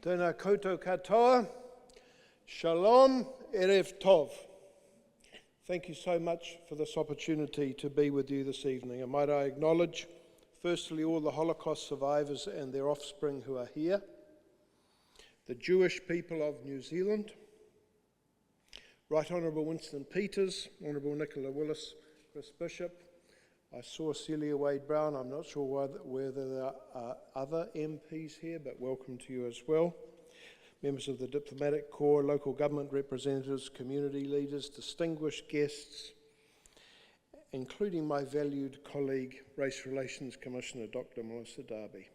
Tēnā koutou katoa, shalom, erev tov. Thank you so much for this opportunity to be with you this evening. And might I acknowledge, firstly, all the Holocaust survivors and their offspring who are here, the Jewish people of New Zealand, Right Honourable Winston Peters, Honourable Nicola Willis, Chris Bishop. I saw Celia Wade-Brown. I'm not sure whether there are other MPs here, but welcome to you as well. Members of the Diplomatic Corps, local government representatives, community leaders, distinguished guests, including my valued colleague, Race Relations Commissioner, Dr. Melissa Darby.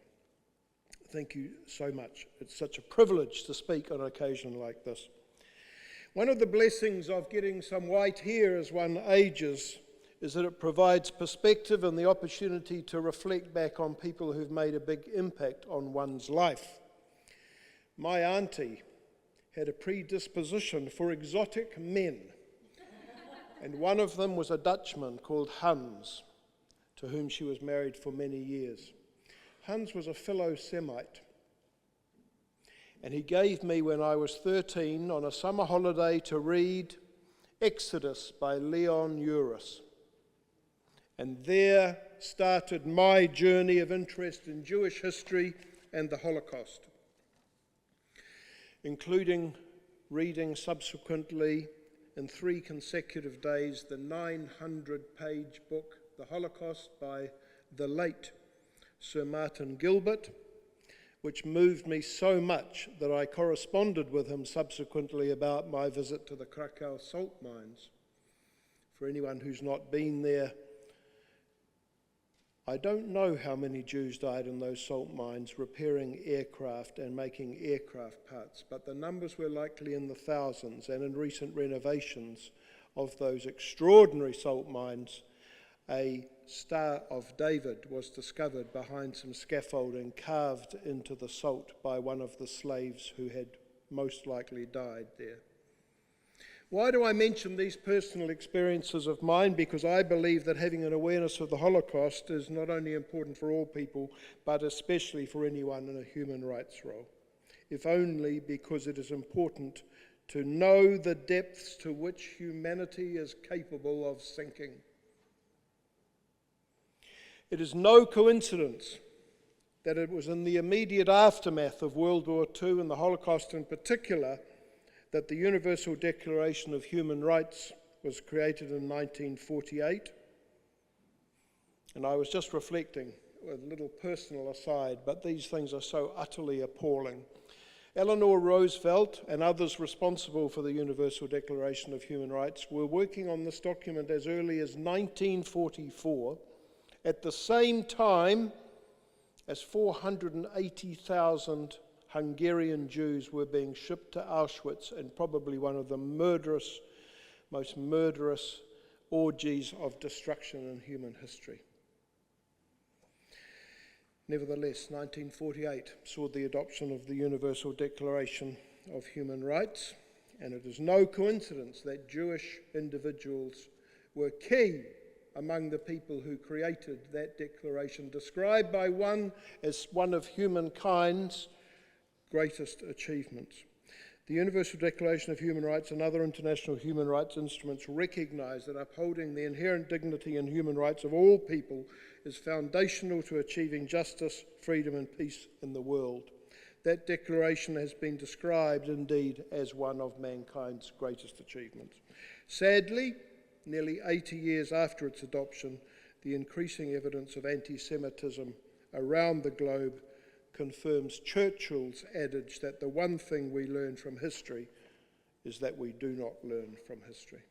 Thank you so much. It's such a privilege to speak on an occasion like this. One of the blessings of getting some white hair as one ages is that it provides perspective and the opportunity to reflect back on people who've made a big impact on one's life. My auntie had a predisposition for exotic men, and one of them was a Dutchman called Hans, to whom she was married for many years. Hans was a fellow Semite, and he gave me, when I was 13, on a summer holiday to read Exodus by Leon Uris. And there started my journey of interest in Jewish history and the Holocaust, including reading subsequently in 3 consecutive days the 900-page book, The Holocaust, by the late Sir Martin Gilbert, which moved me so much that I corresponded with him subsequently about my visit to the Krakow salt mines. For anyone who's not been there, I don't know how many Jews died in those salt mines repairing aircraft and making aircraft parts, but the numbers were likely in the thousands, and in recent renovations of those extraordinary salt mines, a Star of David was discovered behind some scaffolding carved into the salt by one of the slaves who had most likely died there. Why do I mention these personal experiences of mine? Because I believe that having an awareness of the Holocaust is not only important for all people, but especially for anyone in a human rights role. If only because it is important to know the depths to which humanity is capable of sinking. It is no coincidence that it was in the immediate aftermath of World War II and the Holocaust in particular that the Universal Declaration of Human Rights was created in 1948. And I was just reflecting, a little personal aside, but these things are so utterly appalling. Eleanor Roosevelt and others responsible for the Universal Declaration of Human Rights were working on this document as early as 1944, at the same time as 480,000 Hungarian Jews were being shipped to Auschwitz, and probably one of the most murderous orgies of destruction in human history. Nevertheless, 1948 saw the adoption of the Universal Declaration of Human Rights, and it is no coincidence that Jewish individuals were key among the people who created that declaration, described by one as one of humankind's greatest achievements. The Universal Declaration of Human Rights and other international human rights instruments recognize that upholding the inherent dignity and human rights of all people is foundational to achieving justice, freedom and peace in the world. That declaration has been described indeed as one of mankind's greatest achievements. Sadly, nearly 80 years after its adoption, the increasing evidence of anti-Semitism around the globe confirms Churchill's adage that the one thing we learn from history is that we do not learn from history.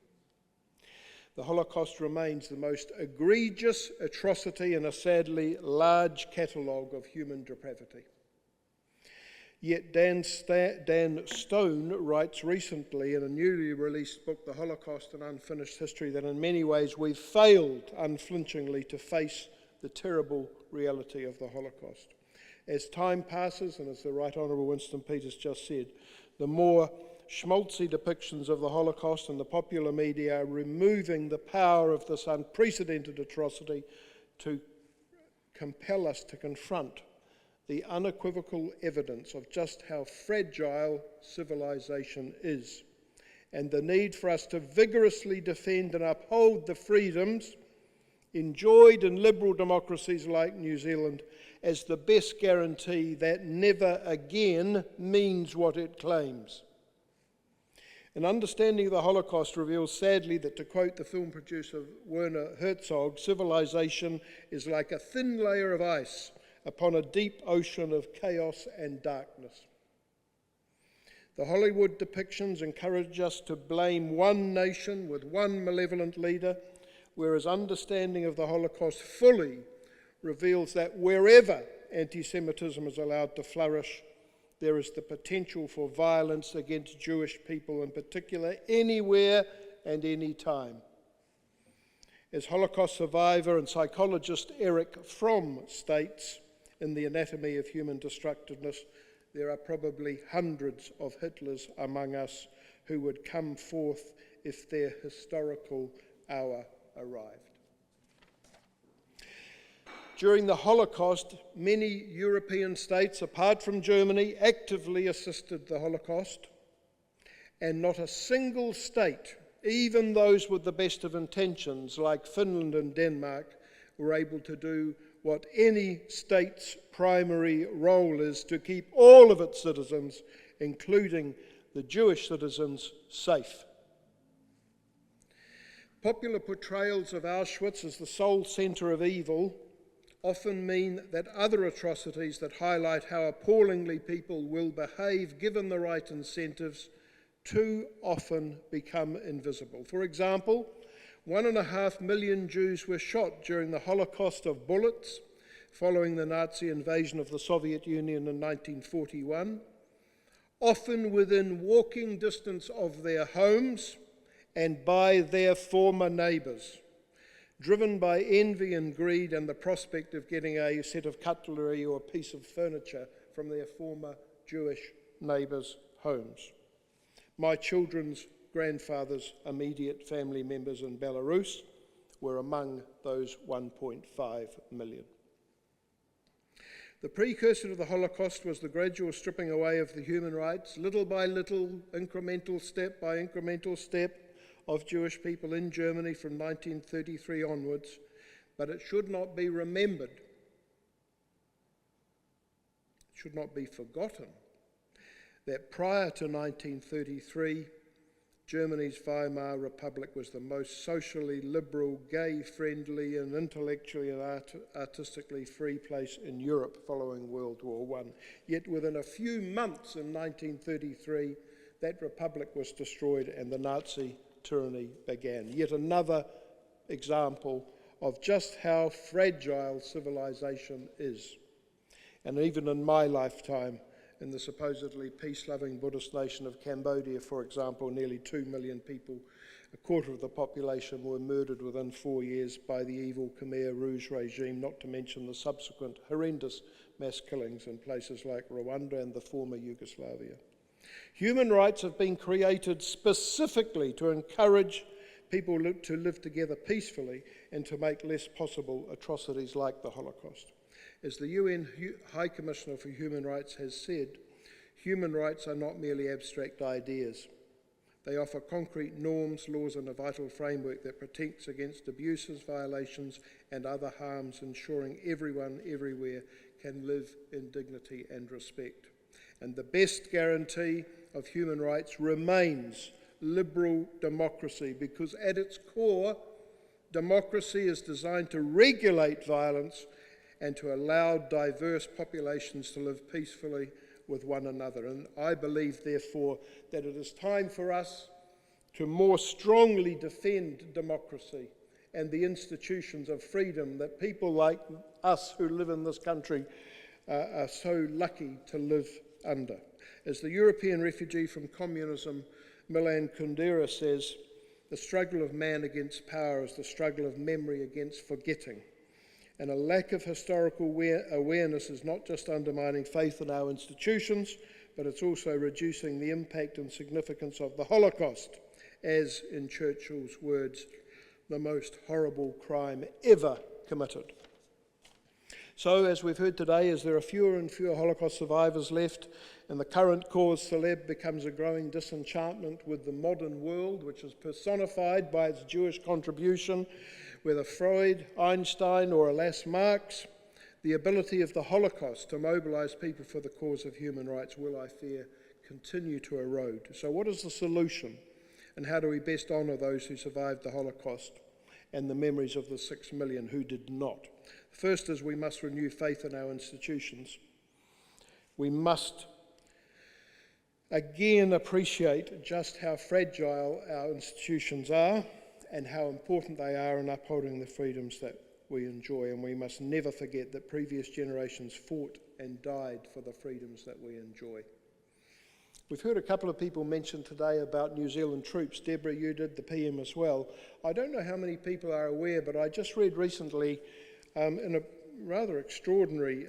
The Holocaust remains the most egregious atrocity in a sadly large catalogue of human depravity. Yet Dan Stone writes recently in a newly released book, The Holocaust, An Unfinished History, that in many ways we've failed unflinchingly to face the terrible reality of the Holocaust. As time passes, and as the Right Honourable Winston Peters just said, the more schmaltzy depictions of the Holocaust in the popular media are removing the power of this unprecedented atrocity to compel us to confront the unequivocal evidence of just how fragile civilization is, and the need for us to vigorously defend and uphold the freedoms enjoyed in liberal democracies like New Zealand as the best guarantee that never again means what it claims. An understanding of the Holocaust reveals sadly that, to quote the film producer Werner Herzog, civilization is like a thin layer of ice upon a deep ocean of chaos and darkness. The Hollywood depictions encourage us to blame one nation with one malevolent leader, whereas understanding of the Holocaust fully reveals that wherever anti-Semitism is allowed to flourish, there is the potential for violence against Jewish people in particular, anywhere and any time. As Holocaust survivor and psychologist Erich Fromm states in The Anatomy of Human Destructiveness, there are probably hundreds of Hitlers among us who would come forth if their historical hour arrived. During the Holocaust, many European states, apart from Germany, actively assisted the Holocaust, and not a single state, even those with the best of intentions, like Finland and Denmark, were able to do what any state's primary role is: to keep all of its citizens, including the Jewish citizens, safe. Popular portrayals of Auschwitz as the sole centre of evil often mean that other atrocities that highlight how appallingly people will behave given the right incentives too often become invisible. For example, 1.5 million Jews were shot during the Holocaust of bullets following the Nazi invasion of the Soviet Union in 1941, often within walking distance of their homes and by their former neighbours, driven by envy and greed and the prospect of getting a set of cutlery or a piece of furniture from their former Jewish neighbours' homes. My children's grandfather's immediate family members in Belarus were among those 1.5 million. The precursor to the Holocaust was the gradual stripping away of the human rights, little by little, incremental step by incremental step, of Jewish people in Germany from 1933 onwards, but it should not be remembered, it should not be forgotten, that prior to 1933, Germany's Weimar Republic was the most socially liberal, gay-friendly and intellectually and artistically free place in Europe following World War I. Yet within a few months in 1933, that republic was destroyed and the Nazi tyranny began. Yet another example of just how fragile civilization is. And even in my lifetime, in the supposedly peace-loving Buddhist nation of Cambodia, for example, nearly 2 million people, a quarter of the population, were murdered within 4 years by the evil Khmer Rouge regime, not to mention the subsequent horrendous mass killings in places like Rwanda and the former Yugoslavia. Human rights have been created specifically to encourage people to live together peacefully and to make less possible atrocities like the Holocaust. As the UN High Commissioner for Human Rights has said, human rights are not merely abstract ideas. They offer concrete norms, laws, and a vital framework that protects against abuses, violations, and other harms, ensuring everyone, everywhere, can live in dignity and respect. And the best guarantee of human rights remains liberal democracy, because at its core, democracy is designed to regulate violence and to allow diverse populations to live peacefully with one another. And I believe, therefore, that it is time for us to more strongly defend democracy and the institutions of freedom that people like us who live in this country are so lucky to live under. As the European refugee from communism, Milan Kundera, says, the struggle of man against power is the struggle of memory against forgetting. And a lack of historical awareness is not just undermining faith in our institutions, but it's also reducing the impact and significance of the Holocaust as, in Churchill's words, the most horrible crime ever committed. So, as we've heard today, as there are fewer and fewer Holocaust survivors left, and the current cause célèbre becomes a growing disenchantment with the modern world, which is personified by its Jewish contribution, whether Freud, Einstein, or alas Marx, the ability of the Holocaust to mobilize people for the cause of human rights will, I fear, continue to erode. So what is the solution? And how do we best honour those who survived the Holocaust and the memories of the 6 million who did not? First is we must renew faith in our institutions. We must again appreciate just how fragile our institutions are and how important they are in upholding the freedoms that we enjoy. And we must never forget that previous generations fought and died for the freedoms that we enjoy. We've heard a couple of people mention today about New Zealand troops. Deborah, you did, the PM as well. I don't know how many people are aware, but I just read recently in a rather extraordinary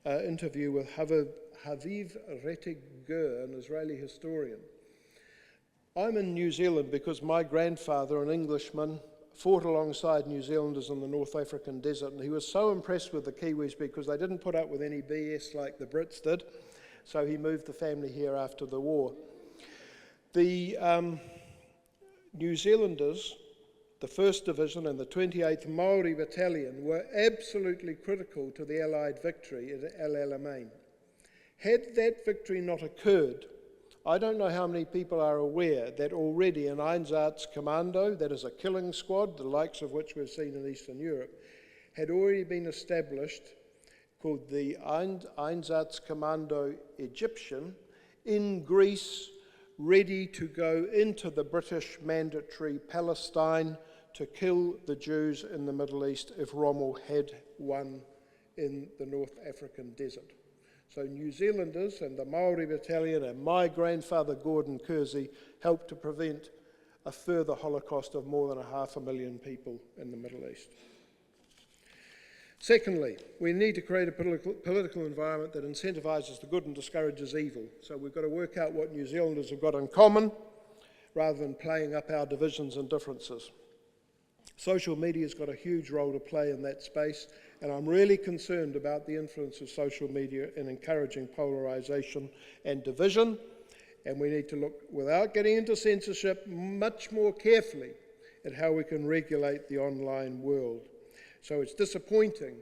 interview with Haviv Rettig-Ger, an Israeli historian. I'm in New Zealand because my grandfather, an Englishman, fought alongside New Zealanders in the North African desert, and he was so impressed with the Kiwis because they didn't put up with any BS like the Brits did. So he moved the family here after the war. The New Zealanders, the 1st Division and the 28th Maori Battalion were absolutely critical to the Allied victory at El Alamein. Had that victory not occurred, I don't know how many people are aware that already an Einsatzkommando, that is a killing squad, the likes of which we've seen in Eastern Europe, had already been established, called the Einsatzkommando Egyptian, in Greece, ready to go into the British mandatory Palestine to kill the Jews in the Middle East if Rommel had won in the North African desert. So New Zealanders and the Maori Battalion and my grandfather Gordon Kersey helped to prevent a further Holocaust of more than 500,000 people in the Middle East. Secondly, we need to create a political environment that incentivises the good and discourages evil. So we've got to work out what New Zealanders have got in common rather than playing up our divisions and differences. Social media's got a huge role to play in that space, and I'm really concerned about the influence of social media in encouraging polarisation and division, and we need to look, without getting into censorship, much more carefully at how we can regulate the online world. So it's disappointing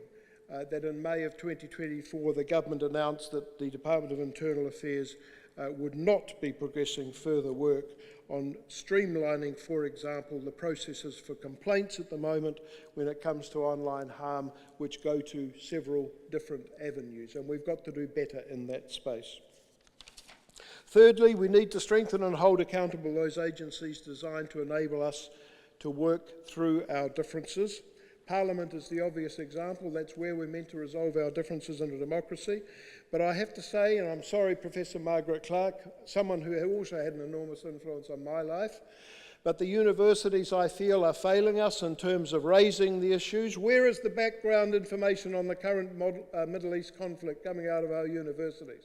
that in May of 2024 the government announced that the Department of Internal Affairs would not be progressing further work on streamlining, for example, the processes for complaints at the moment when it comes to online harm, which go to several different avenues, and we've got to do better in that space. Thirdly, we need to strengthen and hold accountable those agencies designed to enable us to work through our differences. Parliament is the obvious example. That's where we're meant to resolve our differences in a democracy. But I have to say, and I'm sorry, Professor Margaret Clark, someone who also had an enormous influence on my life, but the universities, I feel, are failing us in terms of raising the issues. Where is the background information on the current Middle East conflict coming out of our universities?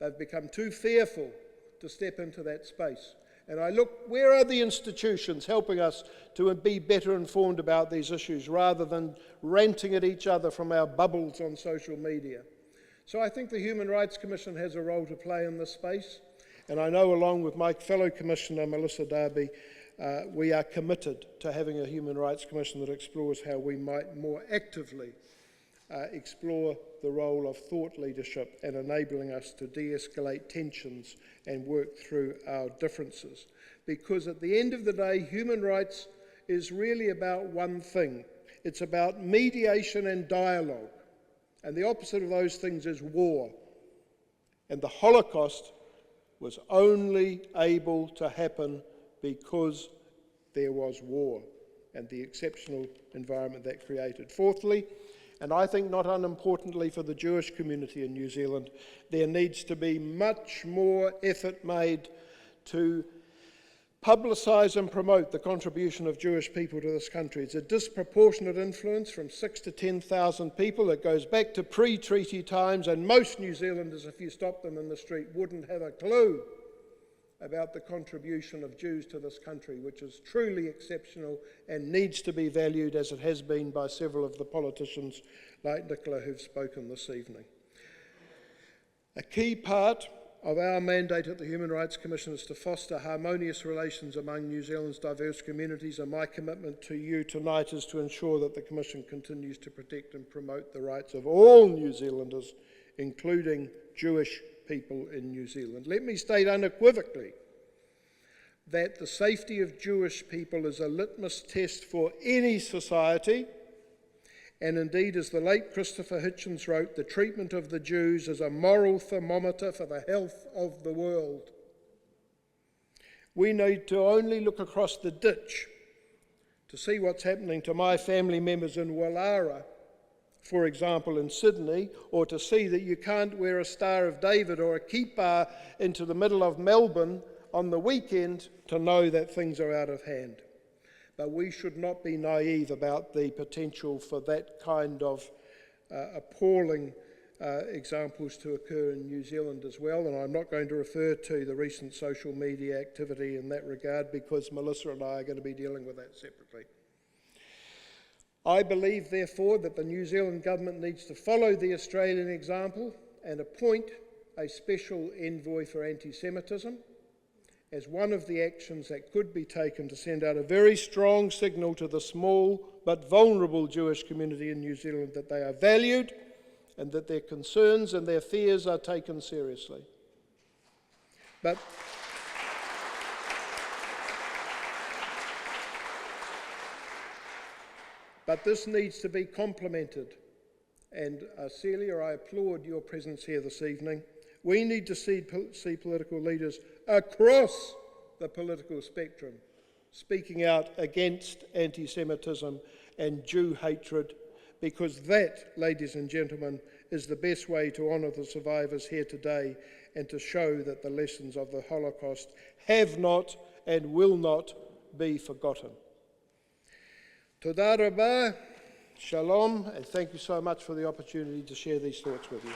They've become too fearful to step into that space. And I look, where are the institutions helping us to be better informed about these issues rather than ranting at each other from our bubbles on social media? So I think the Human Rights Commission has a role to play in this space. And I know, along with my fellow Commissioner, Melissa Darby, we are committed to having a Human Rights Commission that explores how we might more actively explore the role of thought leadership and enabling us to de-escalate tensions and work through our differences. Because at the end of the day, human rights is really about one thing. It's about mediation and dialogue. And the opposite of those things is war. And the Holocaust was only able to happen because there was war and the exceptional environment that created. Fourthly, and I think not unimportantly for the Jewish community in New Zealand, there needs to be much more effort made to publicise and promote the contribution of Jewish people to this country. It's a disproportionate influence from 6,000 to 10,000 people that goes back to pre-treaty times, and most New Zealanders, if you stop them in the street, wouldn't have a clue about the contribution of Jews to this country, which is truly exceptional and needs to be valued as it has been by several of the politicians like Nicola who've spoken this evening. A key part of our mandate at the Human Rights Commission is to foster harmonious relations among New Zealand's diverse communities, and my commitment to you tonight is to ensure that the Commission continues to protect and promote the rights of all New Zealanders, including Jewish people in New Zealand. Let me state unequivocally that the safety of Jewish people is a litmus test for any society, and indeed, as the late Christopher Hitchens wrote, the treatment of the Jews is a moral thermometer for the health of the world. We need to only look across the ditch to see what's happening to my family members in Wallara, for example, in Sydney, or to see that you can't wear a Star of David or a kippah into the middle of Melbourne on the weekend to know that things are out of hand. But we should not be naive about the potential for that kind of appalling examples to occur in New Zealand as well. And I'm not going to refer to the recent social media activity in that regard because Melissa and I are going to be dealing with that separately. I believe, therefore, that the New Zealand government needs to follow the Australian example and appoint a special envoy for anti-Semitism as one of the actions that could be taken to send out a very strong signal to the small but vulnerable Jewish community in New Zealand that they are valued and that their concerns and their fears are taken seriously. But this needs to be complemented, and Celia, I applaud your presence here this evening. We need to see political leaders across the political spectrum speaking out against anti-Semitism and Jew hatred, because that, ladies and gentlemen, is the best way to honour the survivors here today and to show that the lessons of the Holocaust have not and will not be forgotten. Toda rabah, shalom, and thank you so much for the opportunity to share these thoughts with you.